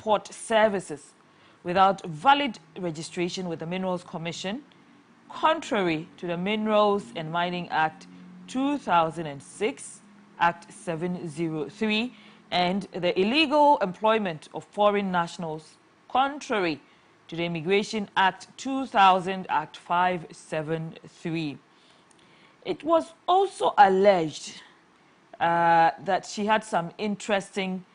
import services without valid registration with the Minerals Commission, contrary to the Minerals and Mining Act 2006, Act 703, and the illegal employment of foreign nationals, contrary to the Immigration Act 2000, Act 573. It was also alleged that she had some interesting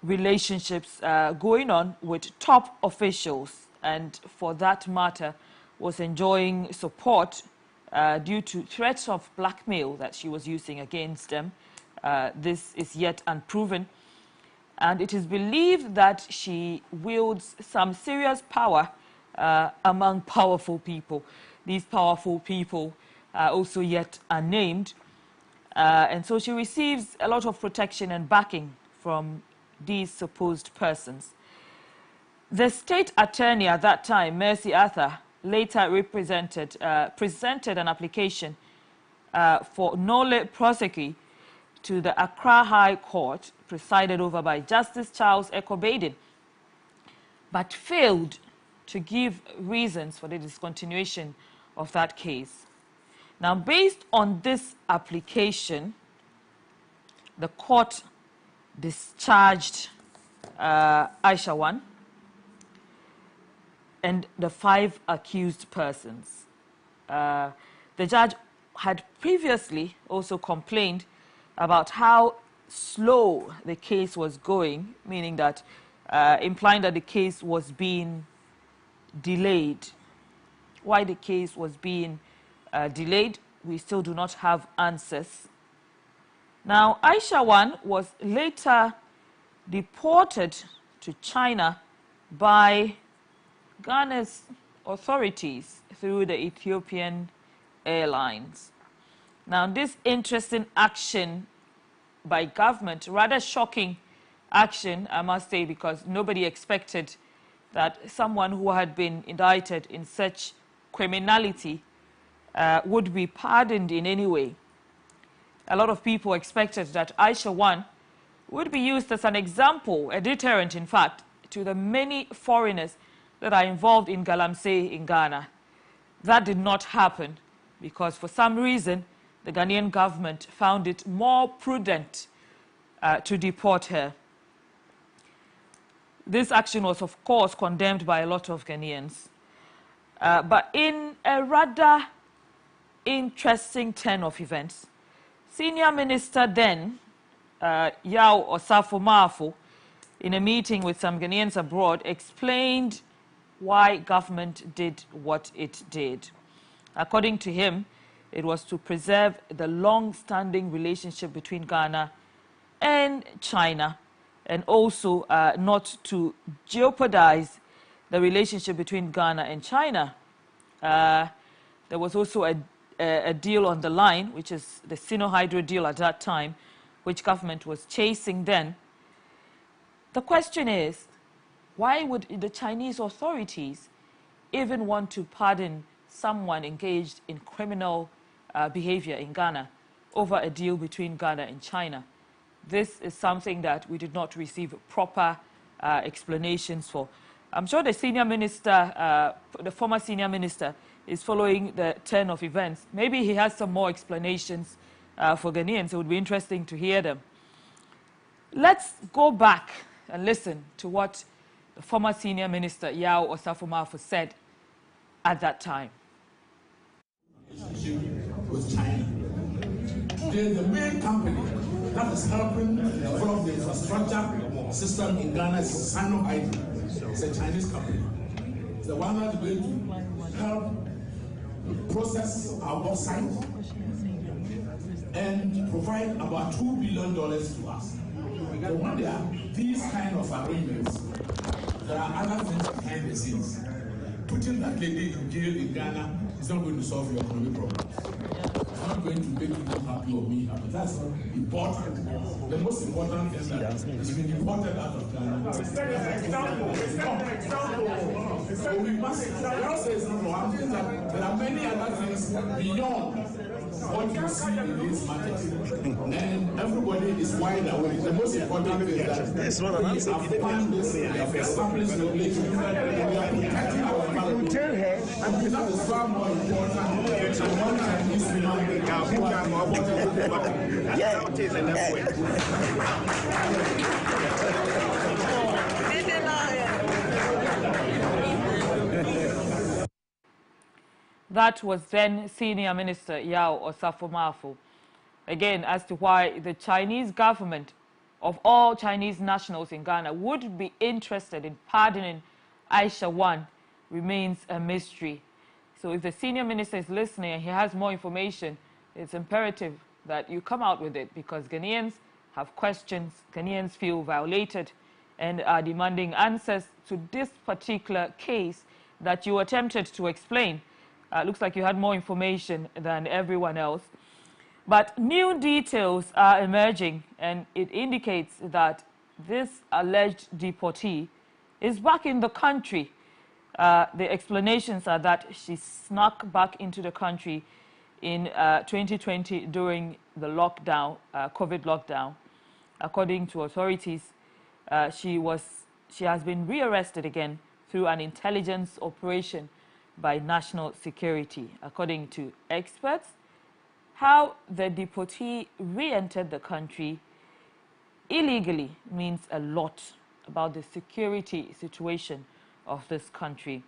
relationships going on with top officials, and for that matter was enjoying support due to threats of blackmail that she was using against them. This is yet unproven, and it is believed that she wields some serious power among powerful people. These powerful people are also yet unnamed, and so she receives a lot of protection and backing from these supposed persons. The state attorney at that time, Mercy Arthur, later presented an application for Nolle prosecute to the Accra High Court, presided over by Justice Charles Ekobaden, but failed to give reasons for the discontinuation of that case. Now, based on this application, the court discharged Aisha Huang and the 5 accused persons. The judge had previously also complained about how slow the case was going, meaning that, implying that the case was being delayed. Why the case was being delayed, we still do not have answers. Now, Aisha Huang was later deported to China by Ghana's authorities through the Ethiopian Airlines. Now, this interesting action by government, rather shocking action, I must say, because nobody expected that someone who had been indicted in such criminality would be pardoned in any way. A lot of people expected that Aisha Huang would be used as an example, a deterrent, in fact, to the many foreigners that are involved in Galamsey in Ghana. That did not happen because, for some reason, the Ghanaian government found it more prudent to deport her. This action was, of course, condemned by a lot of Ghanaians. But in a rather interesting turn of events, Senior Minister then, Yao Osafo-Maafo, in a meeting with some Ghanaians abroad, explained why government did what it did. According to him, it was to preserve the long-standing relationship between Ghana and China, and also not to jeopardize the relationship between Ghana and China. There was also a deal on the line, which is the Sino-Hydro deal at that time, which government was chasing then. The question is, why would the Chinese authorities even want to pardon someone engaged in criminal behavior in Ghana over a deal between Ghana and China? This is something that we did not receive proper explanations for. I'm sure the senior minister, the former senior minister, is following the turn of events. Maybe he has some more explanations for Ghanaians. It would be interesting to hear them. Let's go back and listen to what the former senior minister, Yao Osafo-Maafo, said at that time. With China. They're the main company that is helping develop the infrastructure system in Ghana is Sino-Hydro. It's a Chinese company. It's the one that's going to help process our bauxite and provide about $2 billion to us. So when there are these kind of arrangements, there are other things behind the scenes. Putting that lady in jail in Ghana is not going to solve your economic problems. It's not going to make you happy or me happy. That's not important. The most important thing that is being deported out of Ghana. So we must also say that there are many other things beyond what you see in these matters. And everybody is wide awake. The most important thing is that we have planned this, we have established regulations, and we are protecting our family. That is far more important than one Chinese woman who are important to the body. That was then Senior Minister Yao Osafo-Maafo. Again, as to why the Chinese government of all Chinese nationals in Ghana would be interested in pardoning Aisha Huang remains a mystery. So if the Senior Minister is listening and he has more information, it's imperative that you come out with it, because Ghanaians have questions, Ghanaians feel violated, and are demanding answers to this particular case that you attempted to explain. Looks like you had more information than everyone else. But new details are emerging, and it indicates that this alleged deportee is back in the country. The explanations are that she snuck back into the country in 2020 during the lockdown, COVID lockdown. According to authorities, she has been rearrested again through an intelligence operation by national security. According to experts, how the deportee re-entered the country illegally means a lot about the security situation of this country.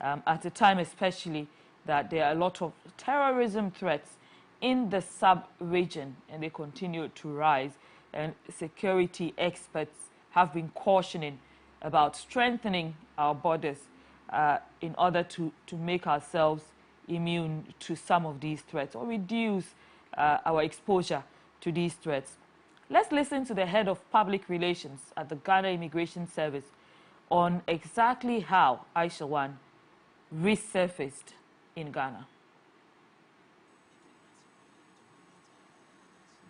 At a time especially that there are a lot of terrorism threats in the sub-region, and they continue to rise, and security experts have been cautioning about strengthening our borders in order to make ourselves immune to some of these threats, or reduce our exposure to these threats. Let's listen to the head of public relations at the Ghana Immigration Service on exactly how Aisha Huang resurfaced in Ghana.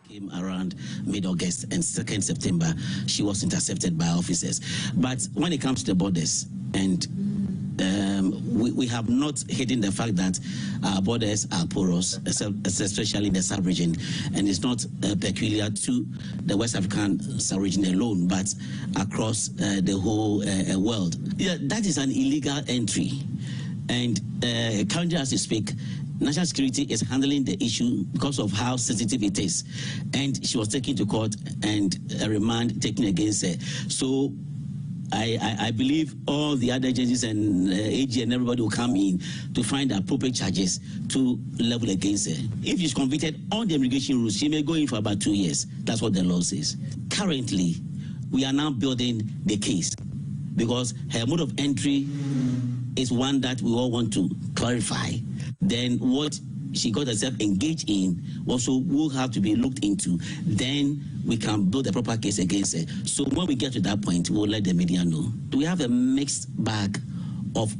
Came around mid-August, and 2nd September, she was intercepted by officers. But when it comes to the borders, and we have not hidden the fact that our borders are porous, especially in the sub-region, and it's not peculiar to the West African sub-region alone, but across the whole world. Yeah, that is an illegal entry, and currently as we speak, National Security is handling the issue because of how sensitive it is, and she was taken to court and a remand taken against her. So I believe all the other judges and AG and everybody will come in to find the appropriate charges to level against her. If she's convicted on the immigration rules, she may go in for about 2 years. That's what the law says. Currently, we are now building the case because her mode of entry is one that we all want to clarify. Then what she got herself engaged in also will have to be looked into. Then we can build a proper case against her. So when we get to that point, we'll let the media know. We have a mixed bag of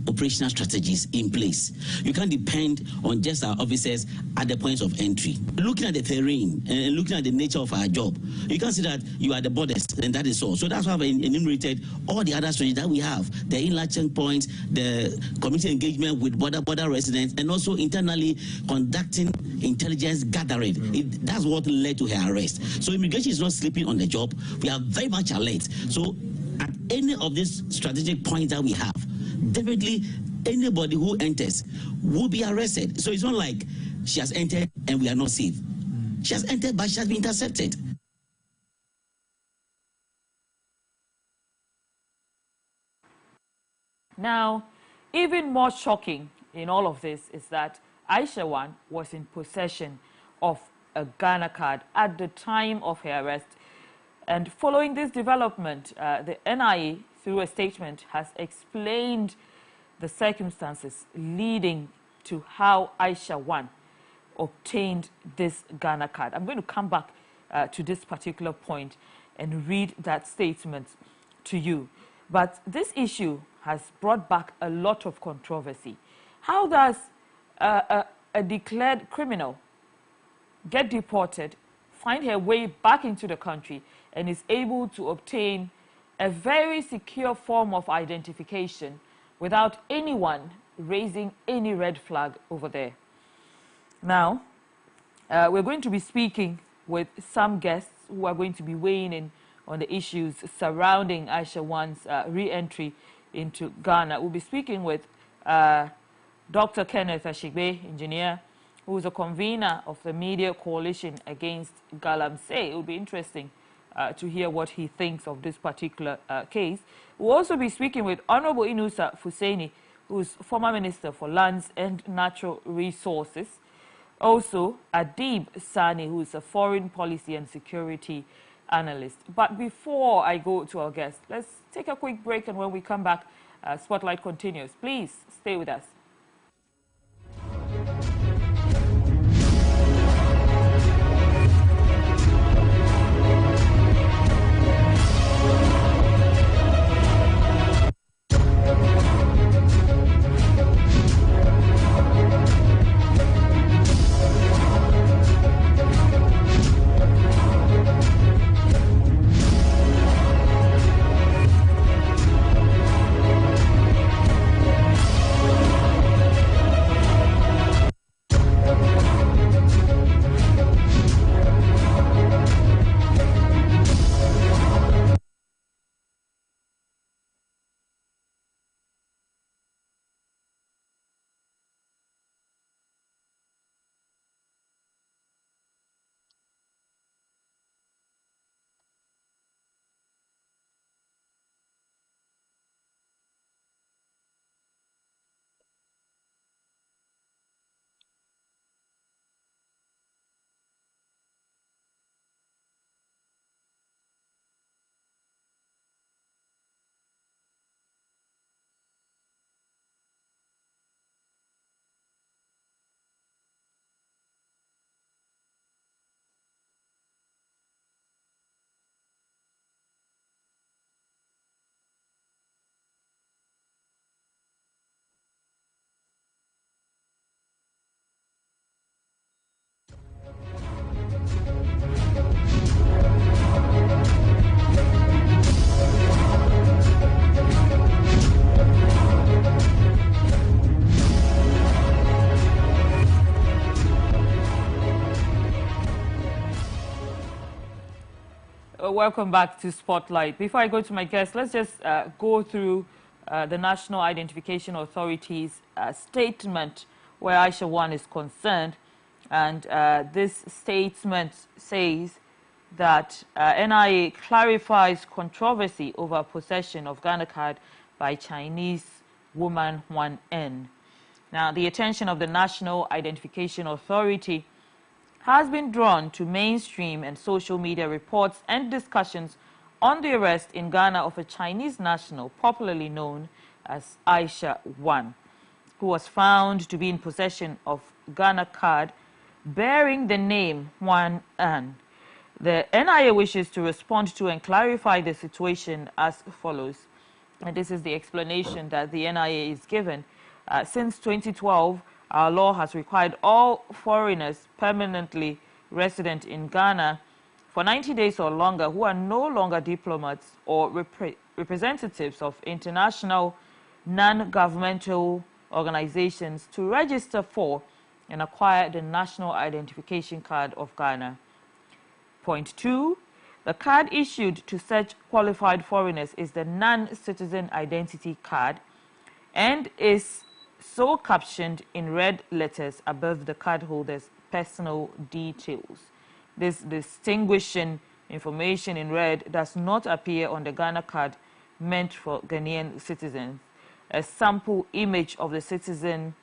operational strategies in place. You can't depend on just our officers at the points of entry. Looking at the terrain and looking at the nature of our job, you can see that you are the borders, and that is all. So that's why I've enumerated all the other strategies that we have: the inland checkpoints, the community engagement with border residents, and also internally conducting intelligence gathering. That's what led to her arrest. So immigration is not sleeping on the job. We are very much alert. So at any of these strategic points that we have, definitely anybody who enters will be arrested. So it's not like she has entered and we are not safe. She has entered, but she has been intercepted. Now, even more shocking in all of this is that Aisha Huang was in possession of a Ghana card at the time of her arrest. And following this development, the NIA, through a statement, has explained the circumstances leading to how Aisha Huang obtained this Ghana card. I'm going to come back to this particular point and read that statement to you. But this issue has brought back a lot of controversy. How does a declared criminal get deported, find her way back into the country, and is able to obtain a very secure form of identification without anyone raising any red flag over there? Now, We're going to be speaking with some guests who are going to be weighing in on the issues surrounding Aisha Huang's re-entry into Ghana. We'll be speaking with Dr. Kenneth Ashigbe, engineer, who is a convener of the Media Coalition Against Galamsey. It will be interesting to hear what he thinks of this particular case. We'll also be speaking with Honorable Inusa Fuseni, who is former Minister for Lands and Natural Resources. Also, Adib Sani, who is a foreign policy and security analyst. But before I go to our guest, let's take a quick break, and when we come back, Spotlight continues. Please stay with us. Welcome back to Spotlight. Before I go to my guest, let's just go through the National Identification Authority's statement where Aisha Huang is concerned. And this statement says that NIA clarifies controversy over possession of Ghana card by Chinese woman Huang N. Now, the attention of the National Identification Authority has been drawn to mainstream and social media reports and discussions on the arrest in Ghana of a Chinese national popularly known as Aisha Huang, who was found to be in possession of Ghana card bearing the name Huang N. The NIA wishes to respond to and clarify the situation as follows. And this is the explanation that the NIA is given. Since 2012, our law has required all foreigners permanently resident in Ghana for 90 days or longer who are no longer diplomats or representatives of international non-governmental organizations to register for and acquire the National Identification Card of Ghana. Point 2, the card issued to such qualified foreigners is the non-citizen identity card and is so captioned in red letters above the cardholder's personal details. This distinguishing information in red does not appear on the Ghana card meant for Ghanaian citizens. A sample image of the citizen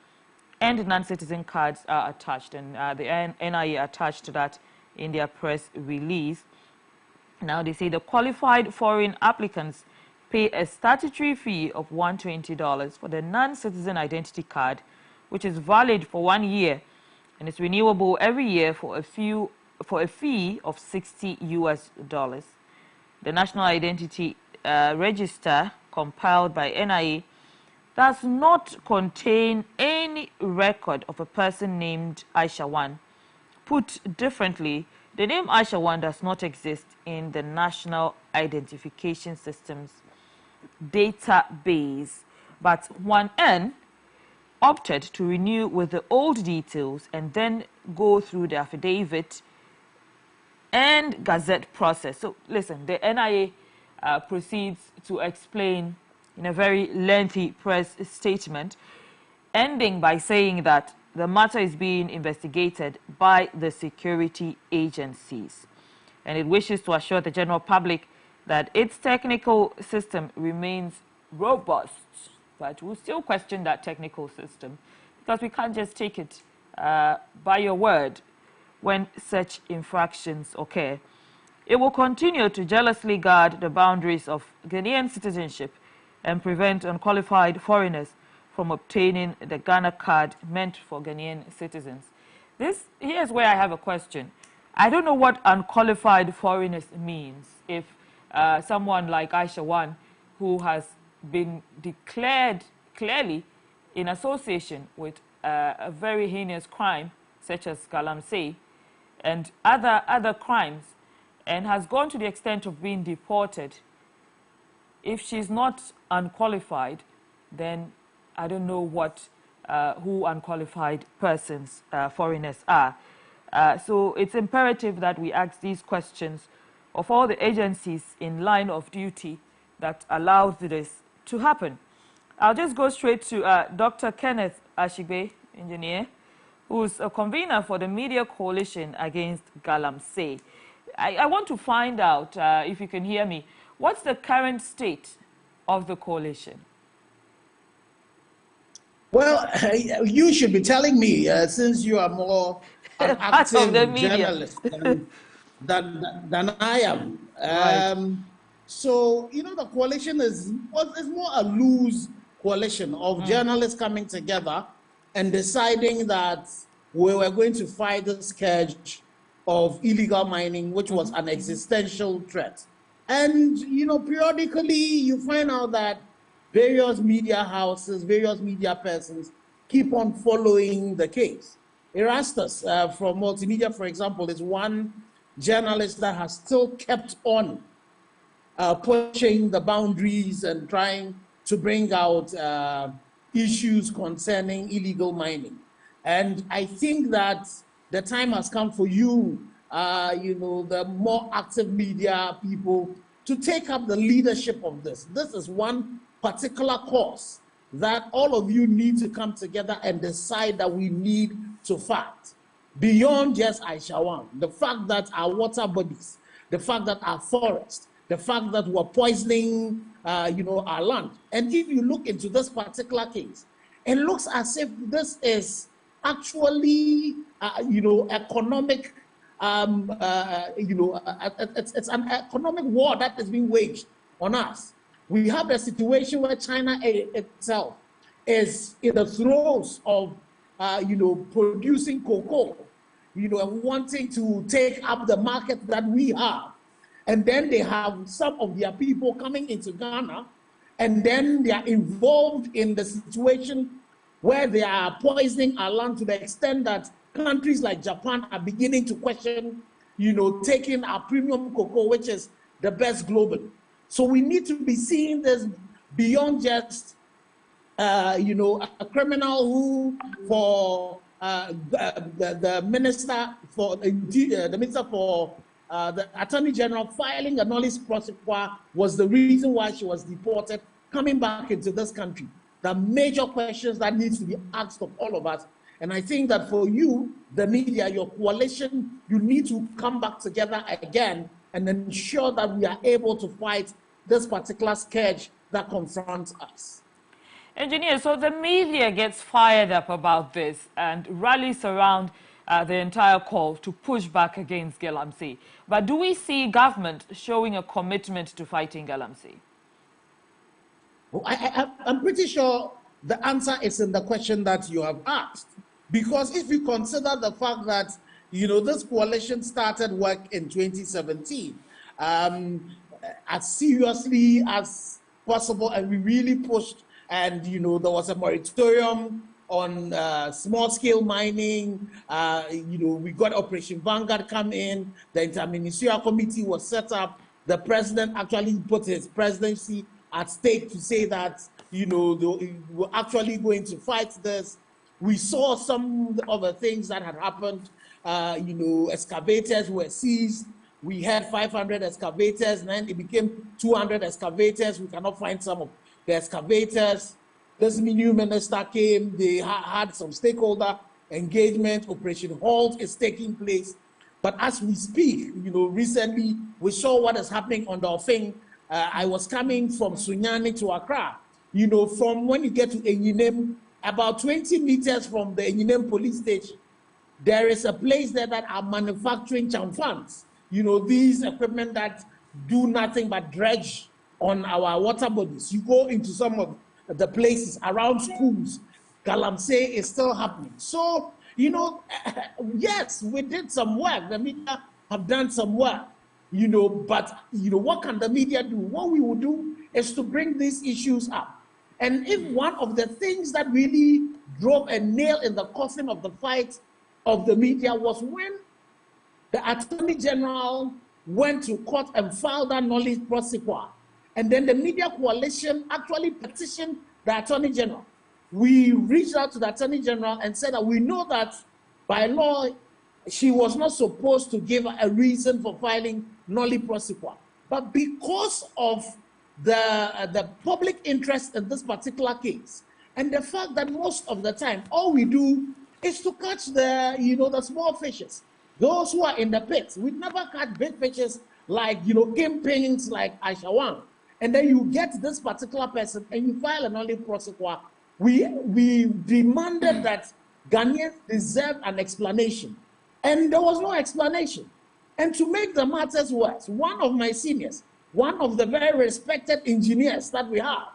and non-citizen cards are attached, and the NIA attached to that in their press release. Now, they say the qualified foreign applicants pay a statutory fee of $120 for the non-citizen identity card, which is valid for 1 year and is renewable every year for a fee of $60. The National Identity Register, compiled by NIA, does not contain any record of a person named Aisha Huang. Put differently, the name Aisha Huang does not exist in the National Identification System's database, but Huang N opted to renew with the old details and then go through the affidavit and gazette process. So listen, the NIA proceeds to explain in a very lengthy press statement, ending by saying that the matter is being investigated by the security agencies, and it wishes to assure the general public that its technical system remains robust. But we'll still question that technical system because we can't just take it by your word when such infractions occur. It will continue to jealously guard the boundaries of Ghanaian citizenship and prevent unqualified foreigners from obtaining the Ghana card meant for Ghanaian citizens. Here's where I have a question. I don't know what unqualified foreigners means. If someone like Aisha Huang, who has been declared clearly in association with a very heinous crime, such as Galamsey, and other crimes, and has gone to the extent of being deported, if she's not unqualified, then I don't know who unqualified persons, foreigners are. So it's imperative that we ask these questions of all the agencies in line of duty that allows this to happen. I'll just go straight to Dr. Kenneth Ashigbe, engineer, who's a convener for the Media Coalition Against Galamsey. I want to find out, if you can hear me, what's the current state of the coalition? Well, you should be telling me, since you are more an active journalist than I am. Right. So, you know, the coalition is more a loose coalition of journalists coming together and deciding that we were going to fight the scourge of illegal mining, which was an existential threat. And, you know, periodically you find out that various media houses, various media persons keep on following the case. Erastus from Multimedia, for example, is one journalist that has still kept on pushing the boundaries and trying to bring out issues concerning illegal mining. And I think that the time has come for you, you know, the more active media people to take up the leadership of this. This is one particular cause that all of you need to come together and decide that we need to fight. Beyond just Aisha Huang, the fact that our water bodies, the fact that our forests, the fact that we're poisoning, you know, our land. And if you look into this particular case, it looks as if this is actually, you know, economic, you know, it's an economic war that is being waged on us. We have a situation where China itself is in the throes of, you know, producing cocoa, you know, and wanting to take up the market that we have. And then they have some of their people coming into Ghana, and then they are involved in the situation where they are poisoning our land to the extent that countries like Japan are beginning to question, you know, taking our premium cocoa, which is the best globally. So we need to be seeing this beyond just, you know, a criminal who, for the minister for the Attorney General filing a Nolle prosecute was the reason why she was deported, coming back into this country. The major questions that needs to be asked of all of us. And I think that for you, the media, your coalition, you need to come back together again and ensure that we are able to fight this particular scourge that confronts us. Engineer, so the media gets fired up about this and rallies around the entire call to push back against Galamsey. But do we see government showing a commitment to fighting Galamsey? Well, I'm pretty sure the answer is in the question that you have asked. Because if you consider the fact that, you know, this coalition started work in 2017, as seriously as possible, and we really pushed, and, you know, there was a moratorium on small-scale mining. You know, we got Operation Vanguard come in, the interministerial committee was set up, the president actually put his presidency at stake to say that, you know, we're actually going to fight this. We saw some of the things that had happened. You know, excavators were seized. We had 500 excavators, and then it became 200 excavators. We cannot find some of the excavators. This new minister came. They had some stakeholder engagement. Operation Halt is taking place. But as we speak, you know, recently we saw what is happening on Dolphin. I was coming from Sunyani to Accra. You know, from when you get to Enyinem, about 20 meters from the Enyinem police station, there is a place there that are manufacturing chamfans. You know, these equipment that do nothing but dredge on our water bodies. You go into some of the places around schools, Galamsey is still happening. So, you know, yes, we did some work. The media have done some work, you know, but, you know, what can the media do? What we will do is to bring these issues up. And if one of the things that really drove a nail in the coffin of the fight of the media was when the Attorney General went to court and filed that Nolle prosecute, and then the media coalition actually petitioned the Attorney General. We reached out to the Attorney General and said that we know that by law, she was not supposed to give a reason for filing Nolle prosecute. But because of the public interest in this particular case, and the fact that most of the time, all we do is to catch the, you know, the small fishes, those who are in the pits. We never catch big fishes like, you know, kingpins like Aisha Huang. And then you get this particular person and you file a Nolle prosecute. We demanded that Ghanaians deserve an explanation. And there was no explanation. And to make the matters worse, one of my seniors, one of the very respected engineers that we have,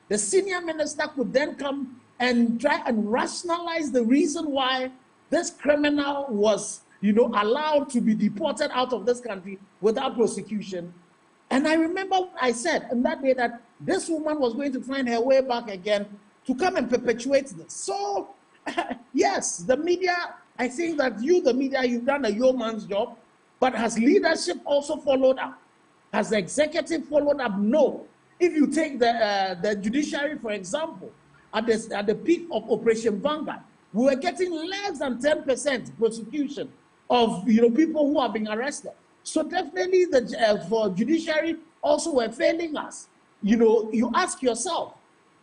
the senior minister could then come and try and rationalize the reason why this criminal was, you know, allowed to be deported out of this country without prosecution. And I remember what I said in that day that this woman was going to find her way back again to come and perpetuate this. So, yes, the media, I think that you, the media, you've done a yeoman's job, but has leadership also followed up? Has the executive followed up? No. If you take the judiciary, for example, at the peak of Operation Vanguard, we were getting less than 10% prosecution of, you know, people who are being arrested. So definitely for judiciary also were failing us. You know, you ask yourself,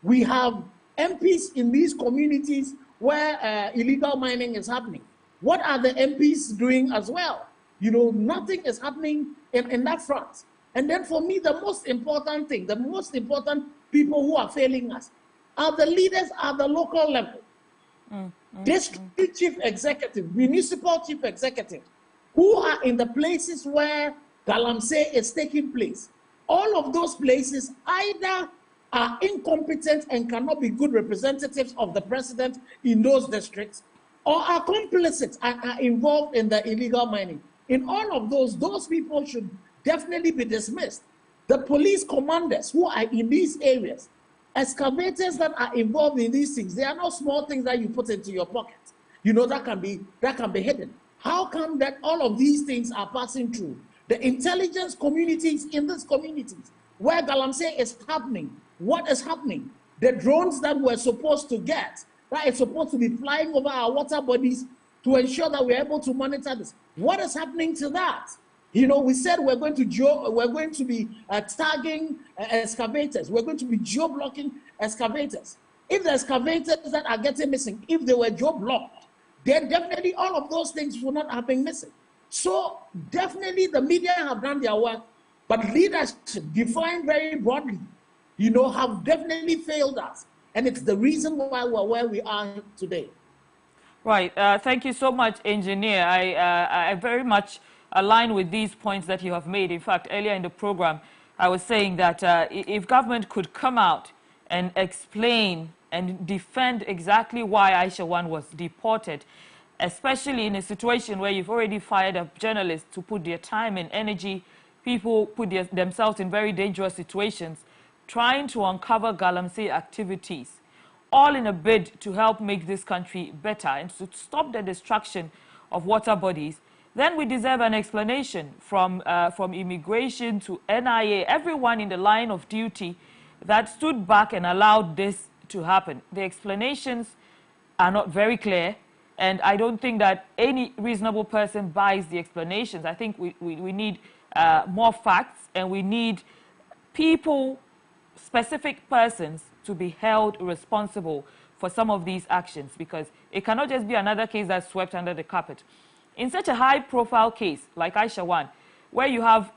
we have MPs in these communities where illegal mining is happening. What are the MPs doing as well? You know, nothing is happening in that front. And then for me, the most important thing, the most important people who are failing us are the leaders at the local level. District chief executive, municipal chief executive, who are in the places where Galamsey is taking place. All of those places either are incompetent and cannot be good representatives of the president in those districts, or are complicit and are involved in the illegal mining. In all of those people should definitely be dismissed. The police commanders who are in these areas, excavators that are involved in these things, they are not small things that you put into your pocket. You know, that can be hidden. How come that all of these things are passing through the intelligence communities in these communities where Galamsey is happening? What is happening? The drones that we're supposed to get, that is supposed to be flying over our water bodies to ensure that we're able to monitor this. What is happening to that? You know, we said we're going to be tagging excavators. We're going to be geo-blocking excavators. If the excavators that are getting missing, if they were geo-blocked, then definitely all of those things would not have been missing. So definitely the media have done their work, but leadership, defined very broadly, you know, have definitely failed us. And it's the reason why we're where we are today. Right. Thank you so much, Engineer. I very much align with these points that you have made. In fact, earlier in the program, I was saying that if government could come out and explain and defend exactly why Aisha Huang was deported, especially in a situation where you've already fired up journalists to put their time and energy, people put themselves in very dangerous situations, trying to uncover Galamsey activities, all in a bid to help make this country better and to stop the destruction of water bodies, then we deserve an explanation from immigration to NIA, everyone in the line of duty that stood back and allowed this to happen. The explanations are not very clear. And I don't think that any reasonable person buys the explanations. I think we need more facts, and we need people, specific persons, to be held responsible for some of these actions, because it cannot just be another case that's swept under the carpet. In such a high-profile case like Aisha Huang, where you have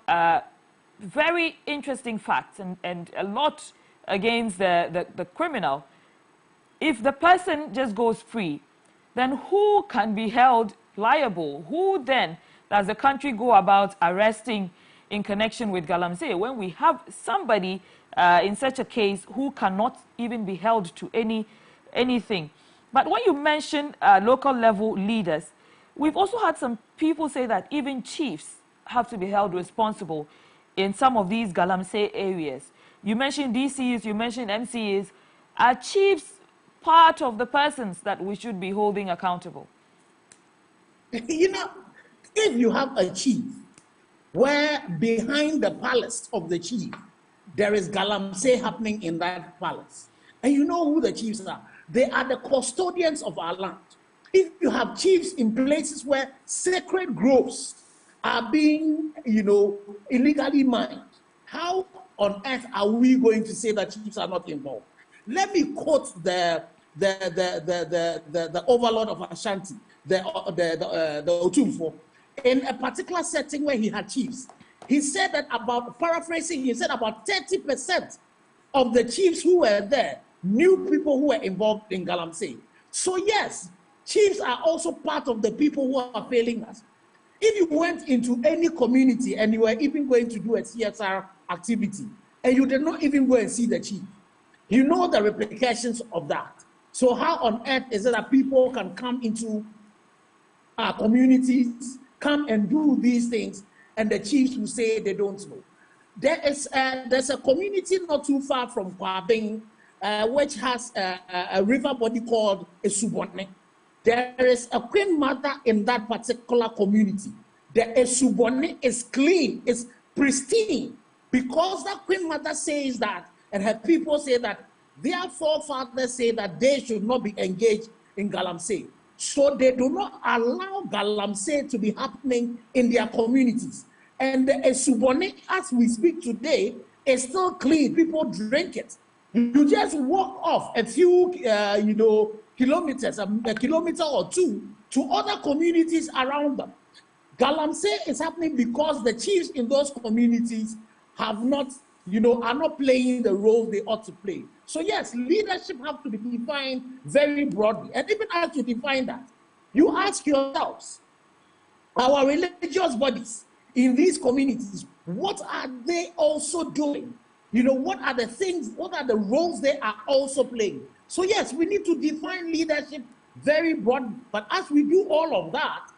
very interesting facts and a lot against the criminal, if the person just goes free, then who can be held liable? Who then does the country go about arresting in connection with Galamsey, when we have somebody in such a case who cannot even be held to anything? But when you mention local level leaders, we've also had some people say that even chiefs have to be held responsible in some of these Galamsey areas. You mentioned DCs, you mentioned MCs. Are chiefs part of the persons that we should be holding accountable? You know, if you have a chief where behind the palace of the chief, there is Galamsey happening in that palace, and you know who the chiefs are. They are the custodians of our land. If you have chiefs in places where sacred groves are being, illegally mined, how on earth are we going to say that chiefs are not involved? Let me quote the overlord of Ashanti, the Otumfo, in a particular setting where he had chiefs. He said that about 30% of the chiefs who were there knew people who were involved in Galamsey. So yes, chiefs are also part of the people who are failing us. If you went into any community and you were even going to do a CSR activity and you did not even go and see the chief, you know the repercussions of that. So how on earth is it that people can come into our communities, come and do these things, and the chiefs will say they don't know? There's a community not too far from Kwabing, which has a river body called Esubone. There is a queen mother in that particular community. The Esubone is clean, is pristine, because that queen mother says that, and her people say that their forefathers say that they should not be engaged in Galamsey. So they do not allow Galamsey to be happening in their communities. And the Esubone, as we speak today, is still clean. People drink it. You just walk off a few, kilometers, a kilometer or two, to other communities around them. Galamsey is happening because the chiefs in those communities have not, are not playing the role they ought to play. So yes, leadership have to be defined very broadly. And even as you define that, you ask yourselves, our religious bodies in these communities, what are they also doing? What are the things, what are the roles they are also playing? So yes, we need to define leadership very broadly. But as we do all of that,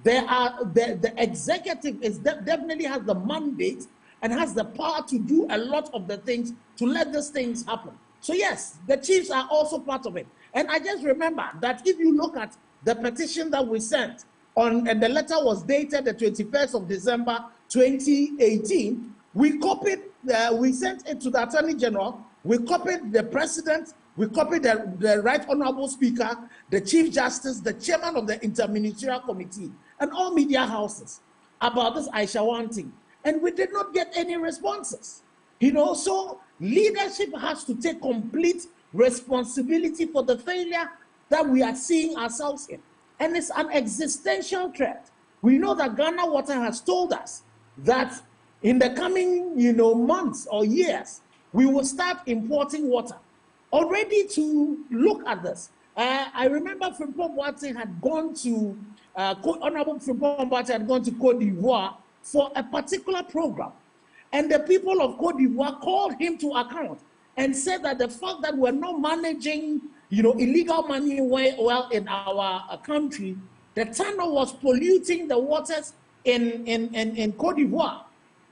the executive definitely has the mandate and has the power to do a lot of the things to let these things happen. So yes, the chiefs are also part of it. And I just remember that if you look at the petition that we sent and the letter was dated the 21st of December, 2018, we sent it to the Attorney General, we copied the President, we copied the Right Honorable Speaker, the Chief Justice, the Chairman of the Interministerial Committee, and all media houses about this Aisha Huang thing. And we did not get any responses. So leadership has to take complete responsibility for the failure that we are seeing ourselves in. And it's an existential threat. We know that Ghana Water has told us that in the coming, months or years, we will start importing water. Already to look at this, I remember Frimpong Boateng had gone to, Honorable Frimpong Boateng had gone to Cote d'Ivoire for a particular program. And the people of Cote d'Ivoire called him to account and said that the fact that we're not managing, illegal money well in our country, the tunnel was polluting the waters in Cote d'Ivoire.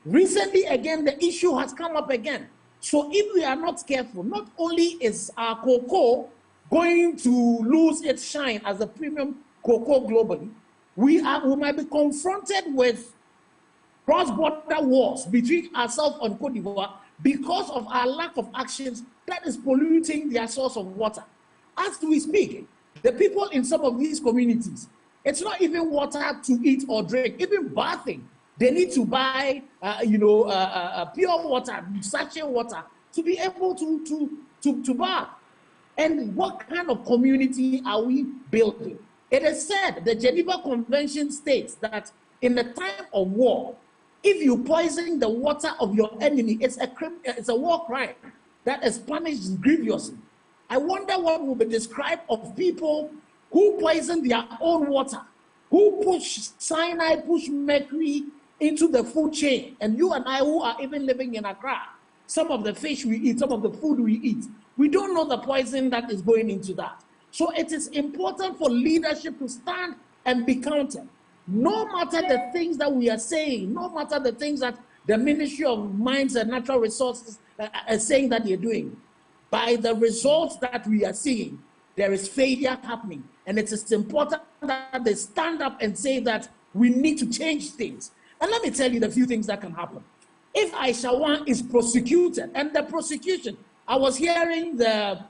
Recently, again, the issue has come up again. So if we are not careful, not only is our cocoa going to lose its shine as a premium cocoa globally, we might be confronted with cross-border wars between ourselves and Cote d'Ivoire because of our lack of actions that is polluting their source of water. As we speak, The people in some of these communities, it's not even water to eat or drink, even bathing. They need to buy, pure water, sachet water, to be able to bath. And what kind of community are we building? It is said, the Geneva Convention states that in the time of war, if you poison the water of your enemy, it's a war crime that is punished grievously. I wonder what will be described of people who poison their own water, who push cyanide, push mercury into the food chain. And you and I, who are even living in Accra, some of the fish we eat, some of the food we eat, we don't know the poison that is going into that. So it is important for leadership to stand and be counted. No matter the things that we are saying, no matter the things that the Ministry of Mines and Natural Resources are saying that they're doing, by the results that we are seeing, there is failure happening. And it is important that they stand up and say that we need to change things. And let me tell you the few things that can happen. If Aisha Huang is prosecuted, and the prosecution, I was hearing the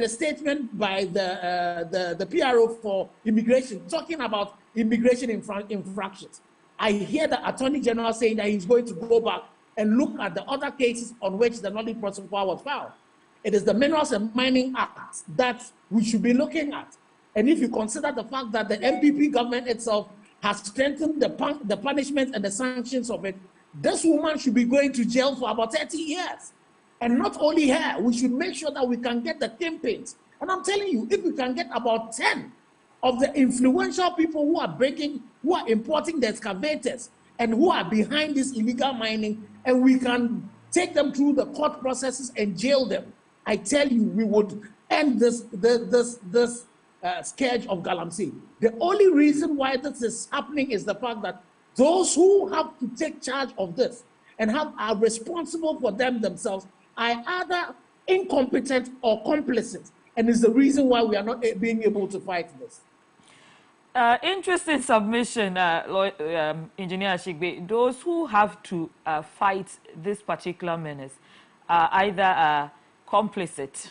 statement by the PRO for immigration, talking about immigration infractions. I hear the Attorney General saying that he's going to go back and look at the other cases on which the Nolle prosecute was filed. It is the Minerals and Mining Act that we should be looking at. And if you consider the fact that the MPP government itself has strengthened the punishment and the sanctions of it, this woman should be going to jail for about 30 years. And not only her, we should make sure that we can get the kingpins. And I'm telling you, if we can get about 10 of the influential people who are importing the excavators and who are behind this illegal mining, and we can take them through the court processes and jail them, I tell you, we would end this scourge of Galamsey. The only reason why this is happening is the fact that those who have to take charge of this and are responsible for them themselves are either incompetent or complicit, and is the reason why we are not being able to fight this. Interesting submission, Engineer Ashigbe. Those who have to fight this particular menace are either complicit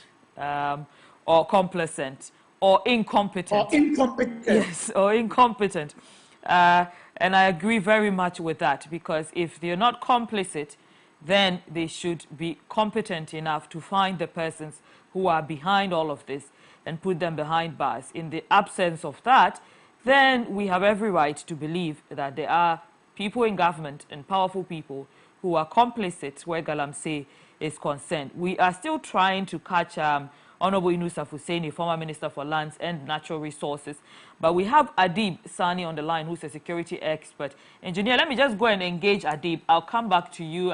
or complacent or incompetent. Or incompetent. Yes, or incompetent. And I agree very much with that, because if they're not complicit, then they should be competent enough to find the persons who are behind all of this and put them behind bars. In the absence of that, then we have every right to believe that there are people in government and powerful people who are complicit where Galamsey is concerned. We are still trying to catch Honorable Iddrisu Husseini, former Minister for Lands and Natural Resources. But we have Adib Sani on the line, who's a security expert. Engineer, let me just go and engage Adib. I'll come back to you.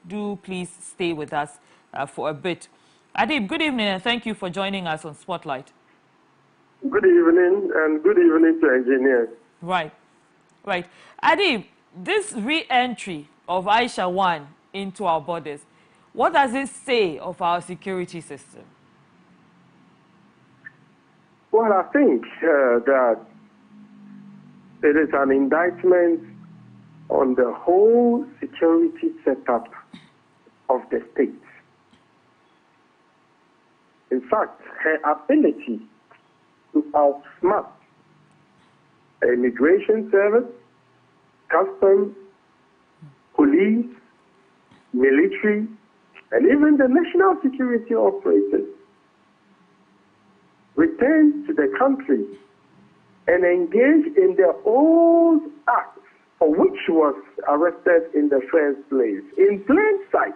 Do please stay with us for a bit. Adib, good evening, and thank you for joining us on Spotlight. Good evening, and good evening to engineers. Right. Adib, this re-entry of Aisha Huang into our borders, what does it say of our security system? Well, I think that it is an indictment on the whole security setup of the state. In fact, her ability to outsmart immigration service, customs, police, military, and even the national security operators return to the country and engage in their own acts for which she was arrested in the first place, in plain sight.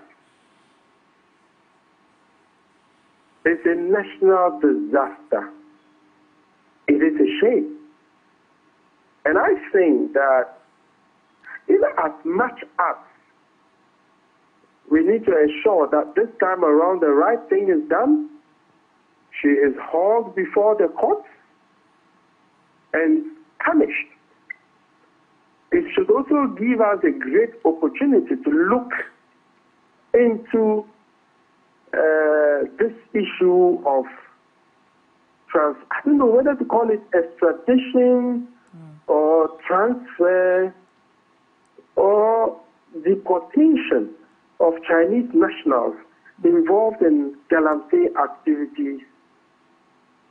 It's a national disaster. It is a shame. And I think that even as much as we need to ensure that this time around the right thing is done, she is hauled before the courts and punished. It should also give us a great opportunity to look into this issue of I don't know whether to call it extradition or transfer or deportation of Chinese nationals involved in Galamsey activities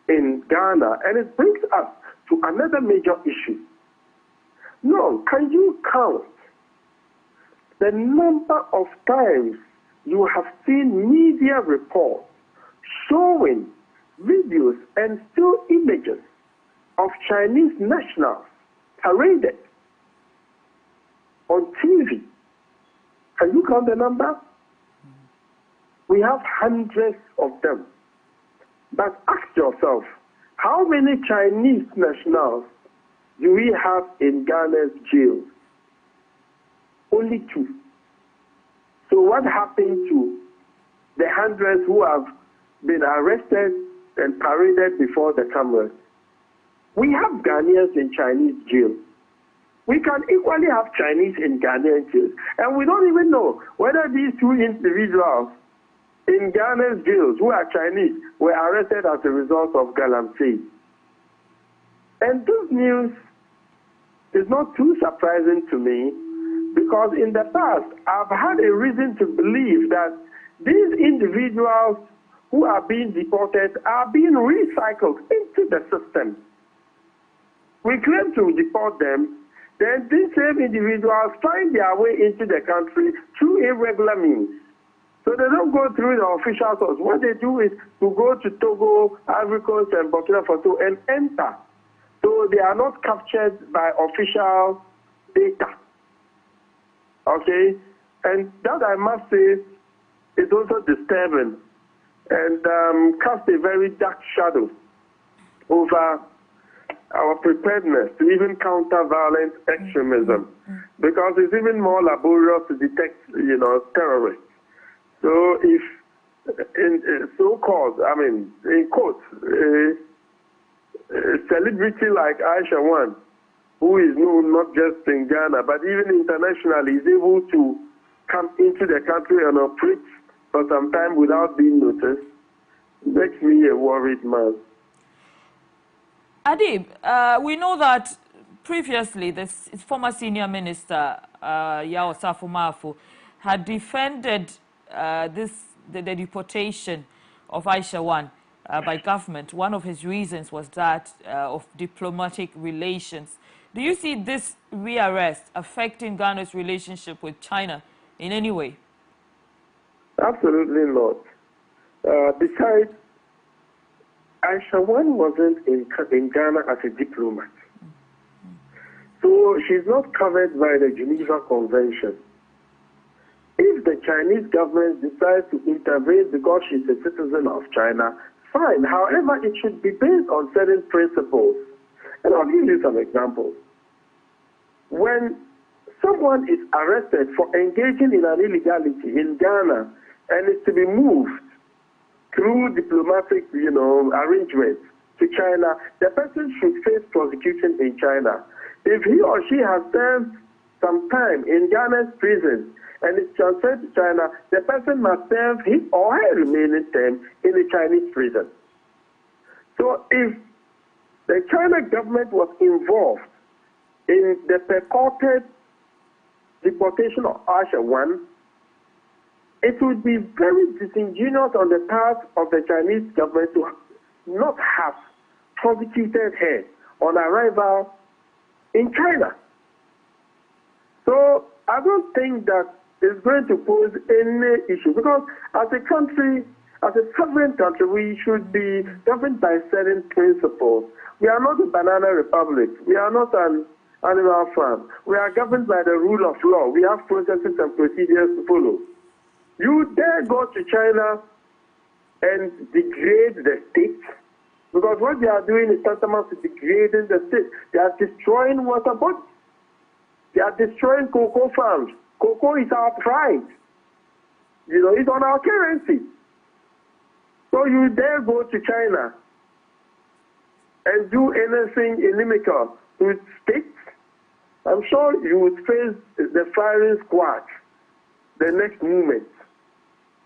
in Ghana, and it brings us to another major issue. No, can you count the number of times you have seen media reports showing videos and still images of Chinese nationals paraded on TV? Can you count the number? We have hundreds of them. But ask yourself, how many Chinese nationals do we have in Ghana's jails? Only 2. So what happened to the hundreds who have been arrested and paraded before the cameras? We have Ghanaians in Chinese jails. We can equally have Chinese in Ghanaian jails. And we don't even know whether these 2 individuals in Ghana's jails who are Chinese were arrested as a result of Galamsey. And this news is not too surprising to me, because in the past I've had a reason to believe that these individuals who are being deported are being recycled into the system. We claim to deport them, then these same individuals find their way into the country through irregular means. So they don't go through the official source. What they do is to go to Togo, Ivory Coast, and Burkina Faso and enter. So they are not captured by official data. Okay? And that, I must say, is also disturbing and casts a very dark shadow over our preparedness to even counter violent extremism, because it's even more laborious to detect, terrorists. So if, in so-called, in quotes, a celebrity like Aisha Huang, who is known not just in Ghana, but even internationally, is able to come into the country and operate for some time without being noticed, makes me a worried man. Adib, we know that previously the former senior minister, Yao Safumafu, had defended the deportation of Aisha Huang by government. One of his reasons was that of diplomatic relations. Do you see this rearrest affecting Ghana's relationship with China in any way? Absolutely not. Besides, Aisha Huang wasn't in Ghana as a diplomat. So she's not covered by the Geneva Convention. If the Chinese government decides to intervene because she's a citizen of China, fine. However, it should be based on certain principles. And I'll give you some examples. When someone is arrested for engaging in an illegality in Ghana and is to be moved through diplomatic, arrangements to China, the person should face prosecution in China. If he or she has served some time in Ghana's prison and is transferred to China, the person must serve his or her remaining term in a Chinese prison. So if the China government was involved in the purported deportation of Aisha Huang, it would be very disingenuous on the part of the Chinese government to not have prosecuted her on arrival in China. So I don't think that it's going to pose any issue, because as a country, as a sovereign country, we should be governed by certain principles. We are not a banana republic. We are not an animal farm. We are governed by the rule of law. We have processes and procedures to follow. You dare go to China and degrade the state, because what they are doing is tantamount to degrading the state. They are destroying water bodies. They are destroying cocoa farms. Cocoa is our pride. It's on our currency. So you dare go to China and do anything inimical to states, I'm sure you would face the firing squad the next moment.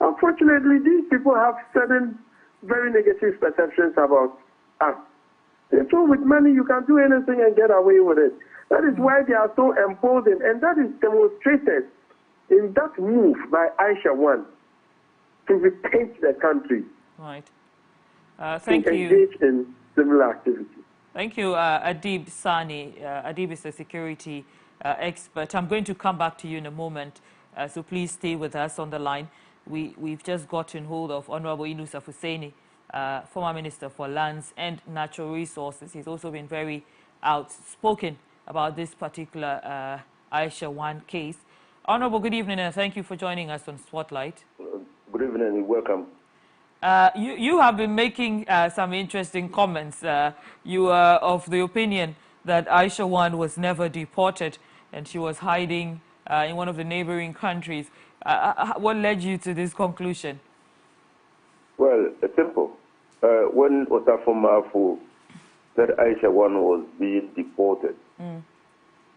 Unfortunately, these people have certain very negative perceptions about us. And so with money, you can do anything and get away with it. That is why they are so emboldened, and that is demonstrated in that move by Aisha Huang to repaint the country. Right. Thank you. Engage in similar activities. Thank you, Adib Sani. Adib is a security expert. I'm going to come back to you in a moment, so please stay with us on the line. We've just gotten hold of Honorable Iddrisu Hussaini, former Minister for Lands and Natural Resources. He's also been very outspoken about this particular Aisha Huang case. Honorable, good evening, and thank you for joining us on Spotlight. Good evening and welcome. You have been making some interesting comments. You are of the opinion that Aisha Huang was never deported and she was hiding in one of the neighboring countries. What led you to this conclusion? Well, it's simple. When Otafo Mafu said Aisha Huang was being deported,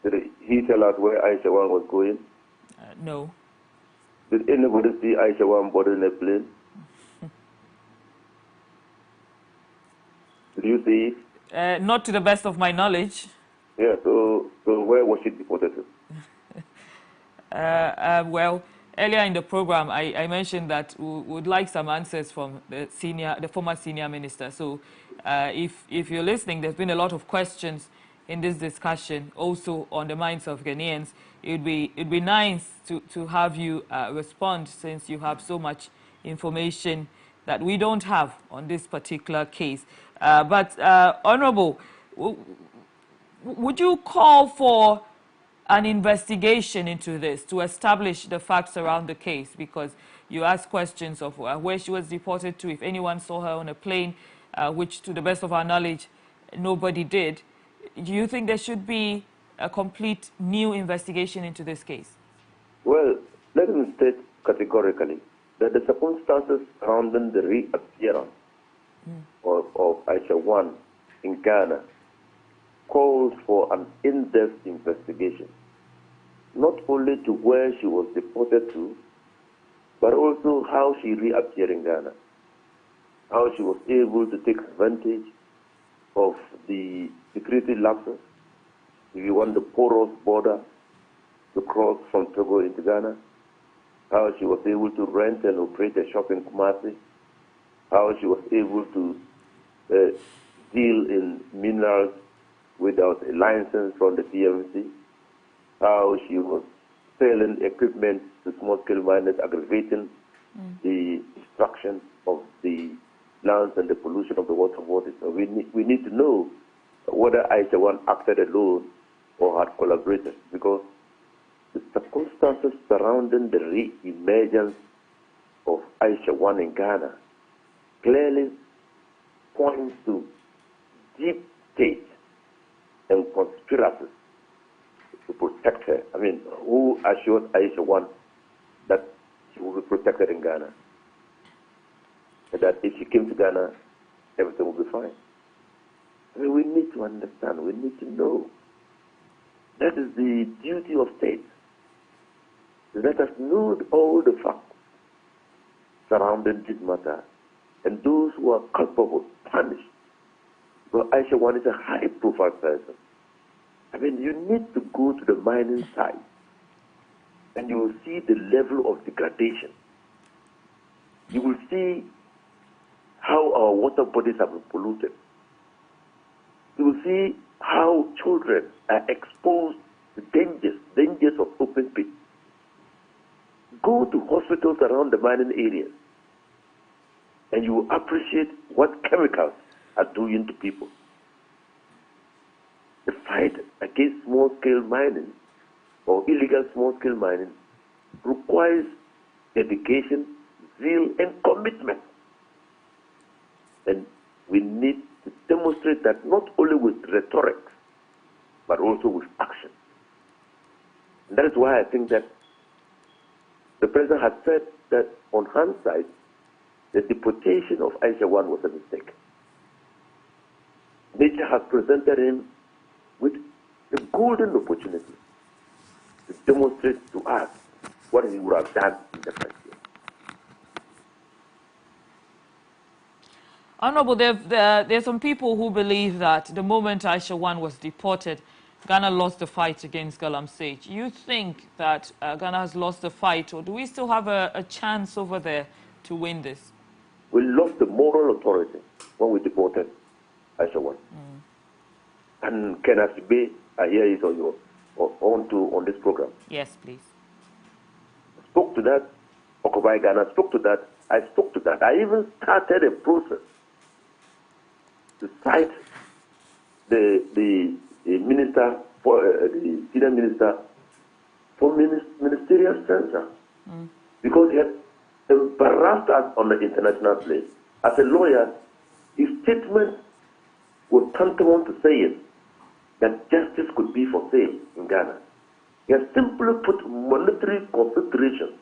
did he tell us where Aisha Huang was going? No. Did anybody see Aisha Huang boarding a plane? Did you see it? Not to the best of my knowledge. Yeah, so where was she deported to? Well, earlier in the program, I mentioned that we would like some answers from the former senior minister. So if you're listening, there's been a lot of questions in this discussion, also on the minds of Ghanaians. It'd be nice to have you respond, since you have so much information that we don't have on this particular case. But Honorable, would you call for an investigation into this to establish the facts around the case? Because you asked questions of where she was deported to, if anyone saw her on a plane, which to the best of our knowledge, nobody did. Do you think there should be a complete new investigation into this case? Well, let me state categorically that the circumstances surrounding the reappearance of Aisha Huang in Ghana calls for an in-depth investigation, not only to where she was deported to, but also how she reappeared in Ghana, how she was able to take advantage of the security lapses, if you want the porous border to cross from Togo into Ghana, how she was able to rent and operate a shop in Kumasi, how she was able to deal in minerals without a license from the TMC, how she was selling equipment to small-scale miners, aggravating the destruction of the lands and the pollution of the water bodies. So we need to know whether Aisha Huang acted alone or had collaborated, because the circumstances surrounding the re-emergence of Aisha Huang in Ghana clearly points to deep state and conspiracies to protect her. I mean, who assured Aisha Huang that she will be protected in Ghana? And that if she came to Ghana, everything will be fine. I mean, we need to understand, we need to know. That is the duty of state. Let us know all the facts surrounding this matter, and those who are culpable, punished. Because Aisha Huang is a high-profile person. I mean, you need to go to the mining site, and you will see the level of degradation. You will see how our water bodies have been polluted. You will see how children are exposed to dangers of open pit. Go to hospitals around the mining areas, and you will appreciate what chemicals are doing to people. The fight against small-scale mining or illegal small-scale mining requires dedication, zeal, and commitment. And we need to demonstrate that not only with rhetoric, but also with action. And that is why I think that the president has said that on hindsight, the deportation of Aisha Huang was a mistake. Nature has presented him with a golden opportunity to demonstrate to us what he would have done in the first place. Honorable, there are some people who believe that the moment Aisha Huang was deported, Ghana lost the fight against Galamsey. Do you think that Ghana has lost the fight, or do we still have a chance over there to win this? We lost the moral authority when we deported Aisha Huang. And Ken Asibe, I hear it on this program. Yes, please. Spoke to that. Occupy Ghana spoke to that. I spoke to that. I even started a process to cite the minister for the senior minister for ministerial censure because he had embarrassed us on the international plane. As a lawyer, his statement was tantamount to saying that justice could be for sale in Ghana. He has simply put monetary consideration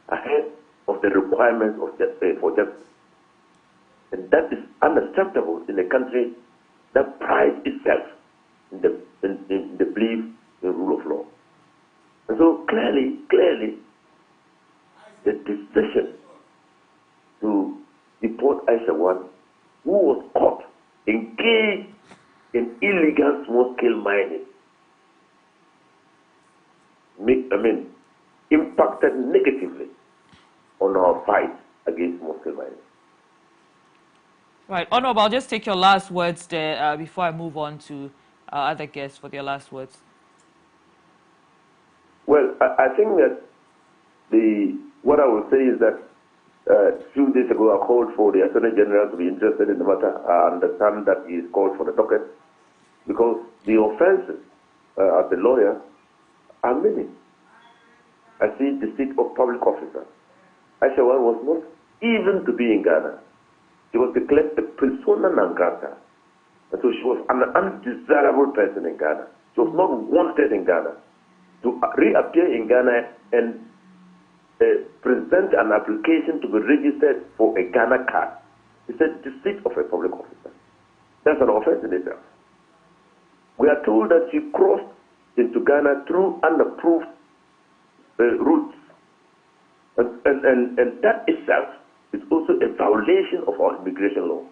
ahead of the requirements of for justice. And that is unacceptable in a country that prides itself in the belief in rule of law. And so clearly, the decision to deport Aisha Huang, who was caught engaged in illegal small-scale mining, impacted negatively on our fight against small-scale mining. Right, Honorable, I'll just take your last words there before I move on to other guests for their last words. Well, I think that what I will say is that a few days ago I called for the Attorney General to be interested in the matter. I understand that he is called for the docket because the offenses as a lawyer are many. I see the seat of public officer. Aisha Huang was not even to be in Ghana. She was declared a persona non grata. And so she was an undesirable person in Ghana. She was not wanted in Ghana. To reappear in Ghana and present an application to be registered for a Ghana card is a deceit of a public officer. That's an offense in itself. We are told that she crossed into Ghana through unapproved routes. And that itself is also a violation of our immigration law.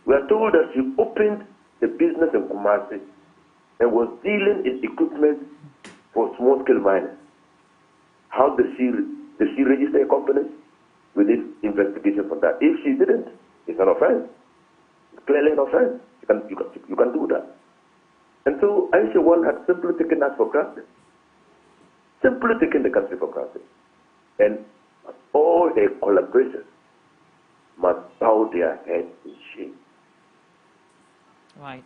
We are told that she opened a business in Kumasi and was dealing in equipment for small-scale miners. How does she register a company? We did investigation for that. If she didn't, it's an offense. It's clearly an offense. You can do that. And so Aisha Huang had simply taken that for granted. Simply taken the country for granted. And all her collaborators must bow their heads in shame. Right.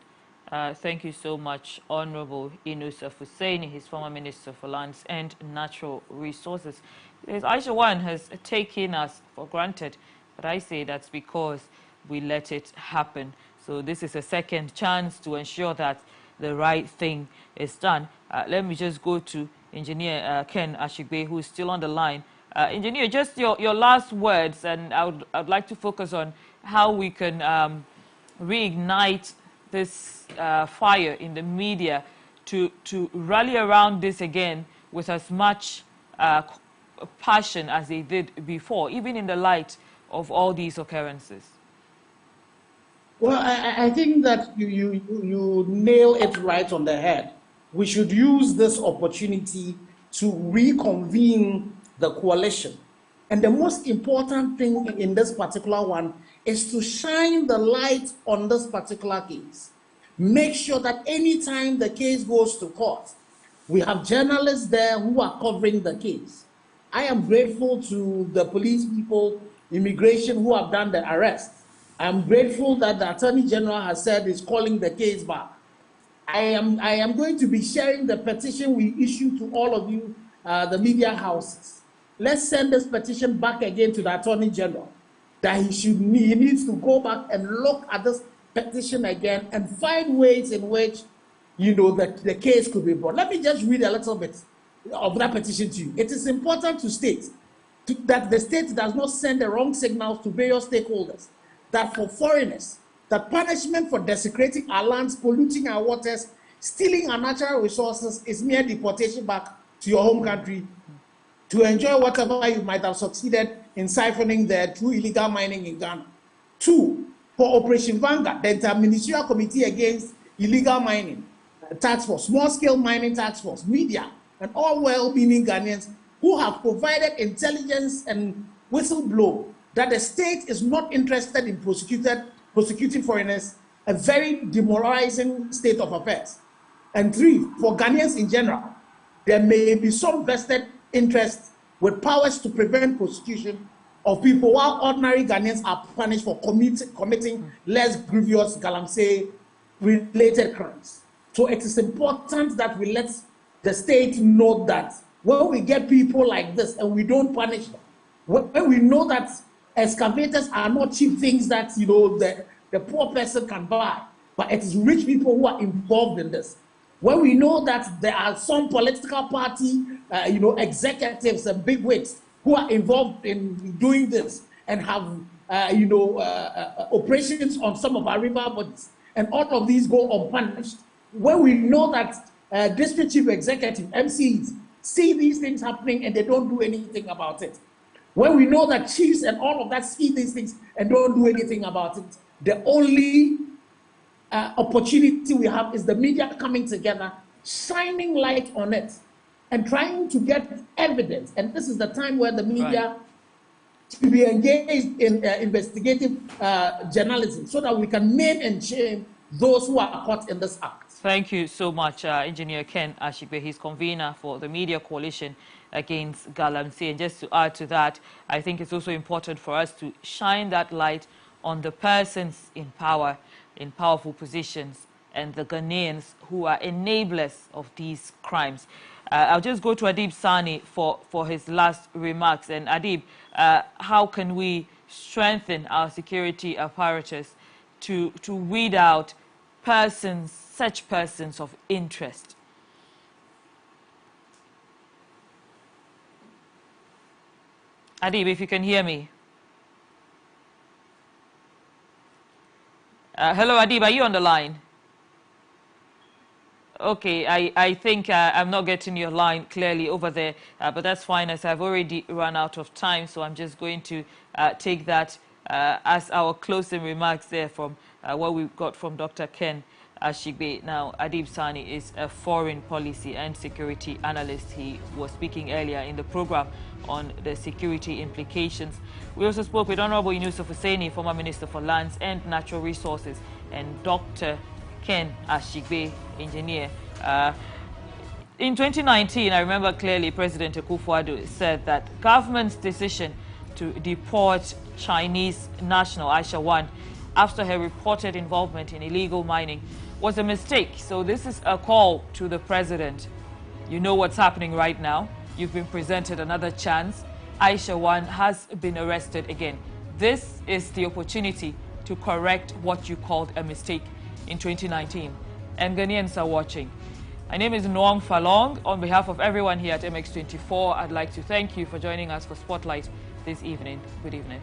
Thank you so much, Honorable Iddrisu Hussein, his former Minister for Lands and Natural Resources. Aisha Huang has taken us for granted, but I say that's because we let it happen. So this is a second chance to ensure that the right thing is done. Let me just go to Engineer Ken Ashigbe, who is still on the line. Engineer, just your last words, and I'd like to focus on how we can reignite this fire in the media to rally around this again with as much passion as they did before, even in the light of all these occurrences. Well, I think that you nail it right on the head. We should use this opportunity to reconvene the coalition. And the most important thing in this particular one is to shine the light on this particular case. Make sure that anytime the case goes to court, we have journalists there who are covering the case. I am grateful to the police people, immigration, who have done the arrest. I'm grateful that the Attorney General has said is calling the case back. I am going to be sharing the petition we issued to all of you, the media houses. Let's send this petition back again to the Attorney General, that he needs to go back and look at this petition again and find ways in which, that the case could be brought. Let me just read a little bit of that petition to you. It is important to state that the state does not send the wrong signals to various stakeholders, that for foreigners, that punishment for desecrating our lands, polluting our waters, stealing our natural resources is mere deportation back to your home country to enjoy whatever you might have succeeded in siphoning there through illegal mining in Ghana. 2, for Operation Vanguard, the Inter-Ministerial Committee Against Illegal Mining, Task Force, Small-Scale Mining Task Force, media, and all well-meaning Ghanaians who have provided intelligence and whistleblow that the state is not interested in prosecuting foreigners, a very demoralizing state of affairs. And 3, for Ghanaians in general, there may be some vested interest with powers to prevent prosecution of people while ordinary Ghanaians are punished for committing less grievous Galamsey-related crimes. So it is important that we let the state know that when we get people like this and we don't punish them, when we know that excavators are not cheap things that the poor person can buy, but it is rich people who are involved in this. When we know that there are some political party, executives and bigwigs who are involved in doing this and have, operations on some of our river bodies, and all of these go unpunished. When we know that district chief executive, MCs, see these things happening and they don't do anything about it. When we know that chiefs and all of that see these things and don't do anything about it, the only opportunity we have is the media coming together, shining light on it, and trying to get evidence. And this is the time where the media to be engaged in investigative journalism, so that we can name and shame those who are caught in this act. Thank you so much, Engineer Ken Ashigbe. He's convener for the Media Coalition Against Galamsey. And just to add to that, I think it's also important for us to shine that light on the persons in power, in powerful positions, and the Ghanaians who are enablers of these crimes. I'll just go to Adib Sani for his last remarks. And Adib, how can we strengthen our security apparatus to weed out such persons of interest? Adib, if you can hear me. Hello, Adib, are you on the line? Okay, I think I'm not getting your line clearly over there, but that's fine, as I've already run out of time, so I'm just going to take that as our closing remarks there from what we got from Dr. Ken Ashigbe. Now, Adib Sani is a foreign policy and security analyst. He was speaking earlier in the program on the security implications. We also spoke with Honorable Yusuf Hussaini, former Minister for Lands and Natural Resources, and Dr. Ken Ashigbe, engineer. In 2019, I remember clearly President Akufo-Addo said that government's decision to deport Chinese national Aisha Huang after her reported involvement in illegal mining was a mistake. So this is a call to the president. You know what's happening right now. You've been presented another chance. Aisha Huang has been arrested again. This is the opportunity to correct what you called a mistake in 2019. And Ghanaians are watching. My name is Noang Falong. On behalf of everyone here at MX24, I'd like to thank you for joining us for Spotlight this evening. Good evening.